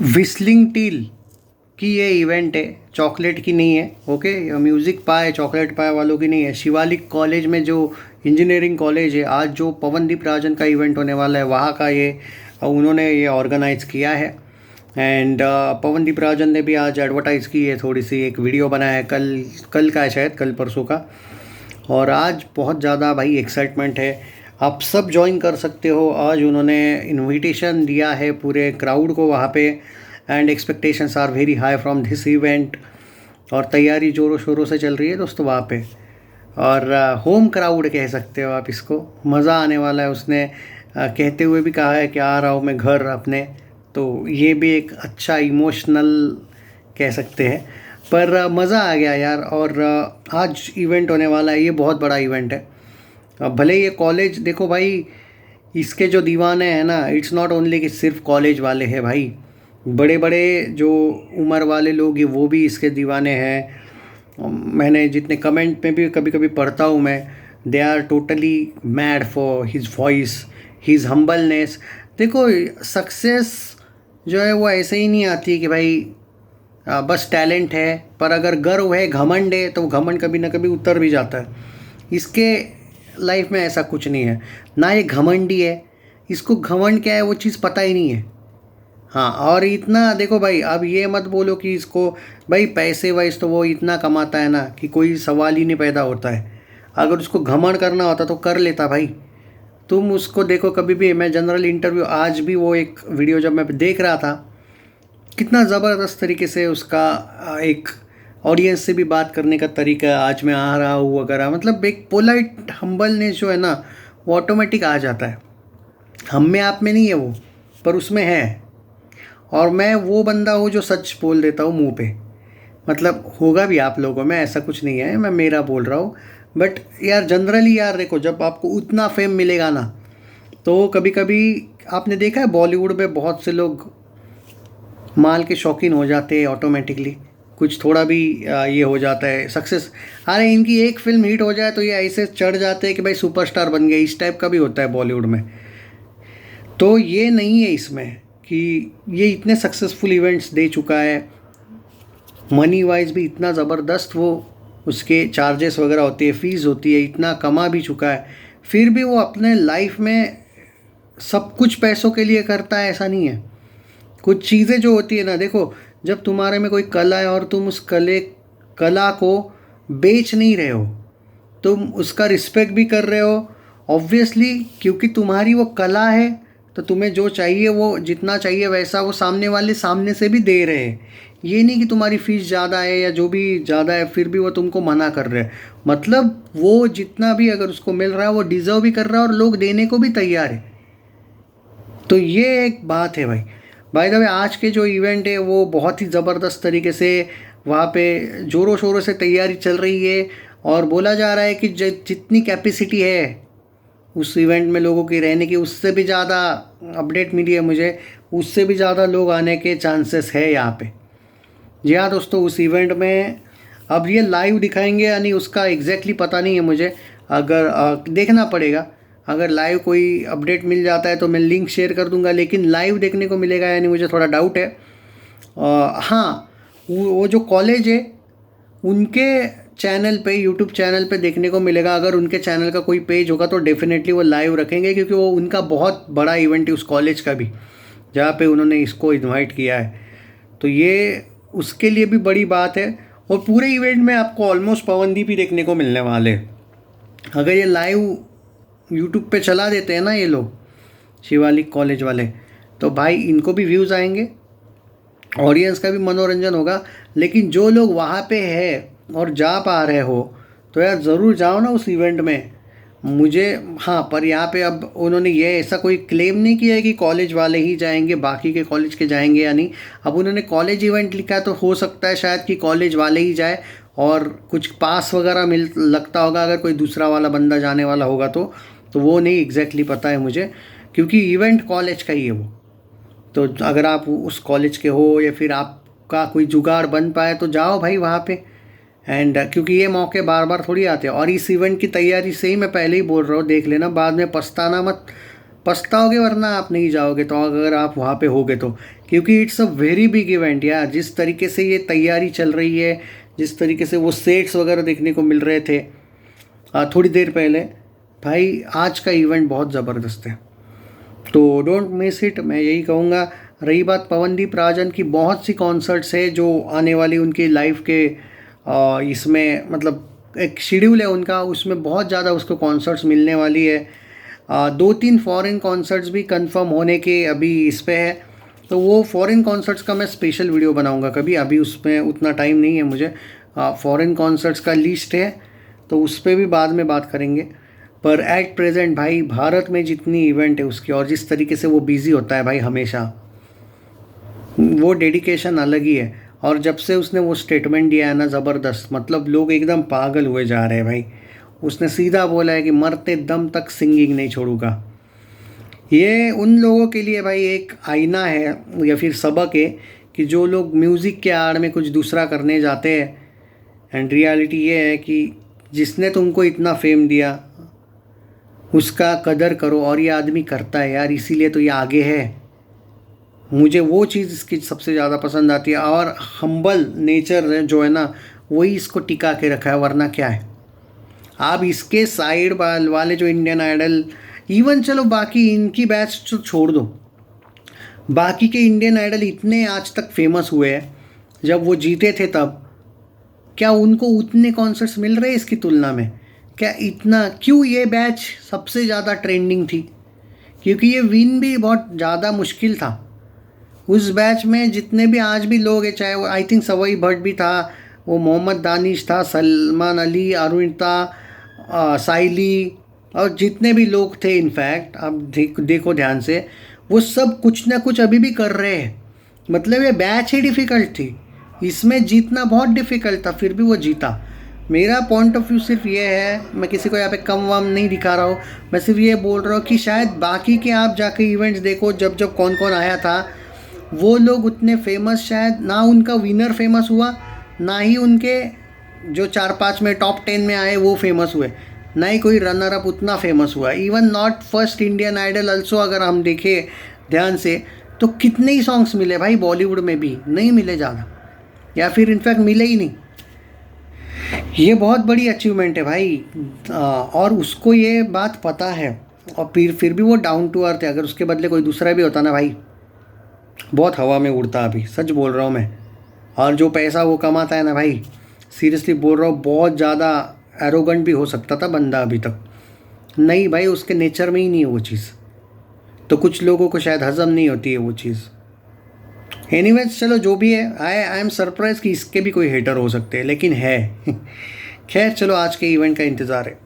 Whistling till की ये event है, चॉकलेट की नहीं है। ओके, म्यूज़िक पाए चॉकलेट पाए वालों की नहीं है। शिवालिक कॉलेज में जो इंजीनियरिंग कॉलेज है, आज जो पवनदीप राजन का इवेंट होने वाला है वहाँ का ये उन्होंने ये ऑर्गेनाइज़ किया है। एंड पवनदीप राजन ने भी आज एडवर्टाइज़ की है, थोड़ी सी एक वीडियो बनाया है, कल कल का है शायद, कल परसों का। और आज बहुत ज़्यादा भाई एक्साइटमेंट है, आप सब ज्वाइन कर सकते हो। आज उन्होंने इनविटेशन दिया है पूरे क्राउड को वहाँ पे, and expectations are very high from this event. और तैयारी ज़ोरों शोरों से चल रही है दोस्तों वहाँ पे। और होम क्राउड कह सकते हो आप इसको, मज़ा आने वाला है। उसने कहते हुए भी कहा है कि आ रहा हूँ मैं घर अपने, तो ये भी एक अच्छा इमोशनल कह सकते हैं। पर मज़ा आ गया यार। और आज इवेंट होने वाला है, ये बहुत बड़ा इवेंट है। अब भले ये कॉलेज देखो भाई, इसके जो दीवाने हैं ना, इट्स नॉट ओनली कि सिर्फ कॉलेज वाले हैं भाई, बड़े बड़े जो उम्र वाले लोग हैं वो भी इसके दीवाने हैं। मैंने जितने कमेंट में भी कभी कभी पढ़ता हूँ मैं, they are totally mad for his voice, his humbleness. देखो, सक्सेस जो है वो ऐसे ही नहीं आती कि भाई बस टैलेंट है, पर अगर गर्व है, घमंड है, तो घमंड कभी ना कभी उतर भी जाता है। इसके लाइफ में ऐसा कुछ नहीं है, ना ये घमंडी है, इसको घमंड क्या है वो चीज़ पता ही नहीं है। हाँ, और इतना देखो भाई, अब ये मत बोलो कि इसको भाई पैसे वाइज तो वो इतना कमाता है ना कि कोई सवाल ही नहीं पैदा होता है। अगर उसको घमंड करना होता तो कर लेता भाई। तुम उसको देखो कभी भी, मैं जनरल इंटरव्यू आज भी वो एक वीडियो जब मैं देख रहा था, कितना ज़बरदस्त तरीके से उसका एक ऑडियंस से भी बात करने का तरीका, आज मैं आ रहा हूँ वगैरह, मतलब एक पोलाइट हम्बलनेस जो है ना वो ऑटोमेटिक आ जाता है। हम में आप में नहीं है वो, पर उसमें है। और मैं वो बंदा हूँ जो सच बोल देता हूँ मुंह पे, मतलब होगा भी आप लोगों में, ऐसा कुछ नहीं है, मैं मेरा बोल रहा हूँ। बट यार जनरली यार देखो, जब आपको उतना फेम मिलेगा ना, तो कभी कभी आपने देखा है बॉलीवुड में बहुत से लोग माल के शौकीन हो जाते हैं ऑटोमेटिकली। कुछ थोड़ा भी ये हो जाता है सक्सेस, अरे इनकी एक फिल्म हिट हो जाए तो ये ऐसे चढ़ जाते हैं कि भाई सुपरस्टार बन गए, इस टाइप का भी होता है बॉलीवुड में। तो ये नहीं है इसमें कि ये इतने सक्सेसफुल इवेंट्स दे चुका है, मनी वाइज भी इतना ज़बरदस्त वो उसके चार्जेस वगैरह होती है, फ़ीस होती है, इतना कमा भी चुका है, फिर भी वो अपने लाइफ में सब कुछ पैसों के लिए करता है ऐसा नहीं है। कुछ चीज़ें जो होती है ना, देखो, जब तुम्हारे में कोई कला है और तुम उस कला को बेच नहीं रहे हो, तुम उसका रिस्पेक्ट भी कर रहे हो ऑब्वियसली, क्योंकि तुम्हारी वो कला है, तो तुम्हें जो चाहिए वो जितना चाहिए वैसा वो सामने वाले सामने से भी दे रहे हैं। ये नहीं कि तुम्हारी फ़ीस ज़्यादा है या जो भी ज़्यादा है फिर भी वो तुमको मना कर रहे हैं। मतलब वो जितना भी अगर उसको मिल रहा है वो डिज़र्व भी कर रहा है और लोग देने को भी तैयार है। तो ये एक बात है भाई। बाय द वे, आज के जो इवेंट है वो बहुत ही ज़बरदस्त तरीके से वहाँ पे ज़ोरों शोरों से तैयारी चल रही है। और बोला जा रहा है कि जितनी कैपेसिटी है उस इवेंट में लोगों की रहने की, उससे भी ज़्यादा, अपडेट मिली है मुझे, उससे भी ज़्यादा लोग आने के चांसेस है यहाँ पे। जी हाँ दोस्तों, उस इवेंट में अब ये लाइव दिखाएंगे या नहीं उसका एग्जैक्टली पता नहीं है मुझे, अगर देखना पड़ेगा। अगर लाइव कोई अपडेट मिल जाता है तो मैं लिंक शेयर कर दूंगा, लेकिन लाइव देखने को मिलेगा या नहीं मुझे थोड़ा डाउट है। हाँ, वो जो कॉलेज है उनके चैनल पे, यूट्यूब चैनल पे देखने को मिलेगा। अगर उनके चैनल का कोई पेज होगा तो डेफिनेटली वो लाइव रखेंगे, क्योंकि वो उनका बहुत बड़ा इवेंट है उस कॉलेज का भी, जहाँ पे उन्होंने इसको इन्वाइट किया है। तो ये उसके लिए भी बड़ी बात है। और पूरे इवेंट में आपको ऑलमोस्ट पवनदीप ही देखने को मिलने वाले। अगर ये लाइव यूट्यूब पे चला देते हैं ना ये लोग, शिवालिक कॉलेज वाले, तो भाई इनको भी व्यूज़ आएंगे, ऑडियंस का भी मनोरंजन होगा। लेकिन जो लोग वहाँ पे है और जा पा रहे हो तो यार ज़रूर जाओ ना उस इवेंट में। मुझे, हाँ, पर यहाँ पे अब उन्होंने ये ऐसा कोई क्लेम नहीं किया है कि कॉलेज वाले ही जाएंगे, बाकी के कॉलेज के जाएंगे या नहीं। अब उन्होंने कॉलेज इवेंट लिखा है तो हो सकता है शायद कि कॉलेज वाले ही जाए, और कुछ पास वगैरह मिल लगता होगा अगर कोई दूसरा वाला बंदा जाने वाला होगा तो वो नहीं एग्जैक्टली पता है मुझे, क्योंकि इवेंट कॉलेज का ही है वो। तो अगर आप उस कॉलेज के हो या फिर आपका कोई जुगाड़ बन पाए तो जाओ भाई वहाँ पे। एंड क्योंकि ये मौके बार बार थोड़ी आते हैं, और इस इवेंट की तैयारी से ही मैं पहले ही बोल रहा हूँ, देख लेना, बाद में पछताना मत, पछताओगे वरना आप नहीं जाओगे तो, अगर आप वहाँ पे होगे तो। क्योंकि it's a very big event यार। जिस तरीके से ये तैयारी चल रही है, जिस तरीके से वो सेट्स वगैरह देखने को मिल रहे थे थोड़ी देर पहले, भाई आज का इवेंट बहुत ज़बरदस्त है। तो डोंट मिस इट, मैं यही कहूँगा। रही बात पवनदीप राजन की, बहुत सी कॉन्सर्ट्स है जो आने वाली उनकी लाइफ के इसमें मतलब एक शेड्यूल है उनका, उसमें बहुत ज़्यादा उसको कॉन्सर्ट्स मिलने वाली है। 2-3 फॉरेन कॉन्सर्ट्स भी कंफर्म होने के अभी इस पे है। तो वो फॉरेन कॉन्सर्ट्स का मैं स्पेशल वीडियो बनाऊंगा कभी, अभी उसमें उतना टाइम नहीं है मुझे। फॉरेन कॉन्सर्ट्स का लिस्ट है तो उस पर भी बाद में बात करेंगे। पर एट प्रेजेंट भाई भारत में जितनी इवेंट है उसकी, और जिस तरीके से वो बिज़ी होता है भाई हमेशा, वो डेडिकेशन अलग ही है। और जब से उसने वो स्टेटमेंट दिया है ना, ज़बरदस्त, मतलब लोग एकदम पागल हुए जा रहे हैं भाई। उसने सीधा बोला है कि मरते दम तक सिंगिंग नहीं छोड़ूंगा। ये उन लोगों के लिए भाई एक आईना है या फिर सबक है कि जो लोग म्यूज़िक के आड़ में कुछ दूसरा करने जाते हैं। एंड रियलिटी ये है कि जिसने तुमको इतना फेम दिया उसका कदर करो, और ये आदमी करता है यार, इसीलिए तो ये आगे है। मुझे वो चीज़ इसकी सबसे ज़्यादा पसंद आती है, और हम्बल नेचर जो है ना वही इसको टिका के रखा है, वरना क्या है। आप इसके साइड वाले जो इंडियन आइडल, इवन चलो बाकी इनकी बैच तो छोड़ दो, बाकी के इंडियन आइडल इतने आज तक फेमस हुए हैं, जब वो जीते थे तब क्या उनको उतने कॉन्सर्ट्स मिल रहे हैं इसकी तुलना में? क्या इतना क्यों ये बैच सबसे ज़्यादा ट्रेंडिंग थी? क्योंकि ये विन भी बहुत ज़्यादा मुश्किल था। उस बैच में जितने भी आज भी लोग हैं, चाहे वो आई थिंक सवई भट्ट भी था, वो मोहम्मद दानिश था, सलमान अली, अरुणिता, साइली, और जितने भी लोग थे इनफैक्ट, आप देखो ध्यान से, वो सब कुछ ना कुछ अभी भी कर रहे हैं। मतलब ये बैच ही डिफ़िकल्ट थी, इसमें जीतना बहुत डिफ़िकल्ट था, फिर भी वो जीता। मेरा पॉइंट ऑफ व्यू सिर्फ ये है, मैं किसी को यहाँ पे कम वम नहीं दिखा रहा हूँ, मैं सिर्फ ये बोल रहा हूँ कि शायद बाकी के आप जाके इवेंट्स देखो, जब जब कौन कौन आया था, वो लोग उतने फेमस शायद ना, उनका विनर फेमस हुआ, ना ही उनके जो 4-5 में टॉप 10 में आए वो फेमस हुए, ना ही कोई रनर अप उतना फेमस हुआ। Even not first Indian idol also अगर हम देखें ध्यान से, तो कितने ही सॉन्ग्स मिले भाई, बॉलीवुड में भी नहीं मिले ज़्यादा, या फिर इनफैक्ट मिले ही नहीं। ये बहुत बड़ी अचीवमेंट है भाई। और उसको ये बात पता है, और फिर भी वो डाउन टू अर्थ है। अगर उसके बदले कोई दूसरा भी होता ना भाई, बहुत हवा में उड़ता अभी, सच बोल रहा हूँ मैं। और जो पैसा वो कमाता है ना भाई, सीरियसली बोल रहा हूँ, बहुत ज़्यादा एरोगेंट भी हो सकता था बंदा अभी तक। नहीं भाई, उसके नेचर में ही नहीं है वो चीज़, तो कुछ लोगों को शायद हजम नहीं होती है वो चीज़। एनीवेज चलो जो भी है, आई एम सरप्राइज कि इसके भी कोई हेटर हो सकते हैं, लेकिन है। खैर चलो, आज के इवेंट का इंतज़ार है।